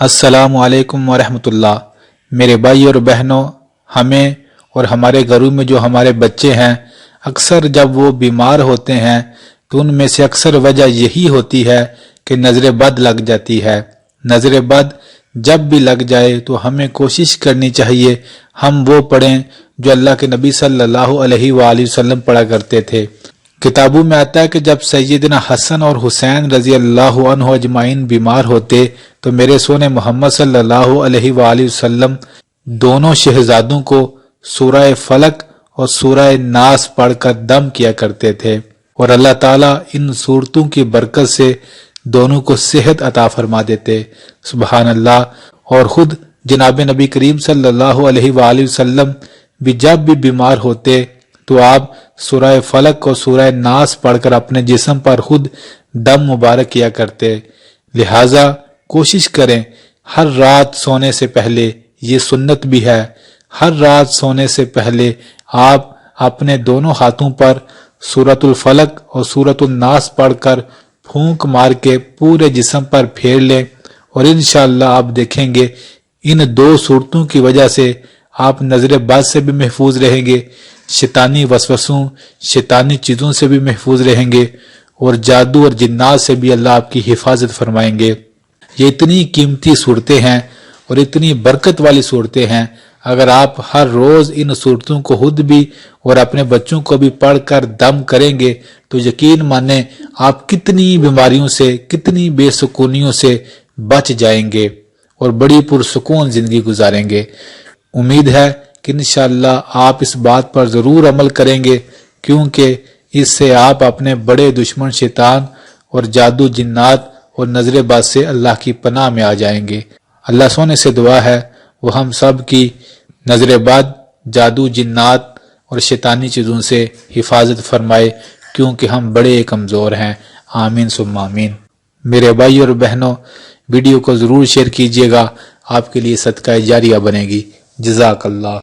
السلام علیکم ورحمۃ اللہ۔ میرے بھائی اور بہنوں، ہمیں اور ہمارے گھروں میں جو ہمارے بچے ہیں، اکثر جب وہ بیمار ہوتے ہیں تو ان میں سے اکثر وجہ یہی ہوتی ہے کہ نظر بد لگ جاتی ہے۔ نظر بد جب بھی لگ جائے تو ہمیں کوشش کرنی چاہیے ہم وہ پڑھیں جو اللہ کے نبی صلی اللہ علیہ وآلہ وسلم پڑھا کرتے تھے۔ کتابوں میں آتا ہے کہ جب سیدنا حسن اور حسین رضی اللہ عنہ اجمعین بیمار ہوتے تو میرے سونے محمد صلی اللہ علیہ وآلہ وسلم دونوں شہزادوں کو سورہ فلق اور سورہ ناس پڑھ کر دم کیا کرتے تھے، اور اللہ تعالیٰ ان صورتوں کی برکت سے دونوں کو صحت عطا فرما دیتے۔ سبحان اللہ۔ اور خود جناب نبی کریم صلی اللہ علیہ وآلہ وسلم بھی جب بھی بیمار ہوتے تو آپ سورہ فلق اور سورہ ناس پڑھ کر اپنے جسم پر خود دم مبارک کیا کرتے۔ لہٰذا کوشش کریں ہر رات سونے سے پہلے، یہ سنت بھی ہے، ہر رات سونے سے پہلے آپ اپنے دونوں ہاتھوں پر سورۃ الفلق اور سورۃ الناس پڑھ کر پھونک مار کے پورے جسم پر پھیر لیں، اور انشاءاللہ آپ دیکھیں گے ان دو صورتوں کی وجہ سے آپ نظر بد سے بھی محفوظ رہیں گے، شیطانی وسوسوں، شیطانی چیزوں سے بھی محفوظ رہیں گے، اور جادو اور جنات سے بھی اللہ آپ کی حفاظت فرمائیں گے۔ یہ اتنی قیمتی صورتیں ہیں اور اتنی برکت والی صورتیں ہیں، اگر آپ ہر روز ان صورتوں کو خود بھی اور اپنے بچوں کو بھی پڑھ کر دم کریں گے تو یقین مانیں آپ کتنی بیماریوں سے، کتنی بے سکونیوں سے بچ جائیں گے اور بڑی پرسکون زندگی گزاریں گے۔ امید ہے کہ انشاءاللہ آپ اس بات پر ضرور عمل کریں گے، کیونکہ اس سے آپ اپنے بڑے دشمن شیطان اور جادو جنات اور نظر بد سے اللہ کی پناہ میں آ جائیں گے۔ اللہ سونے سے دعا ہے وہ ہم سب کی نظر بد، جادو جنات اور شیطانی چیزوں سے حفاظت فرمائے، کیونکہ ہم بڑے کمزور ہیں۔ آمین ثم آمین۔ میرے بھائی اور بہنوں، ویڈیو کو ضرور شیئر کیجیے گا، آپ کے لیے صدقہ جاریہ بنے گی۔ جزاک اللہ۔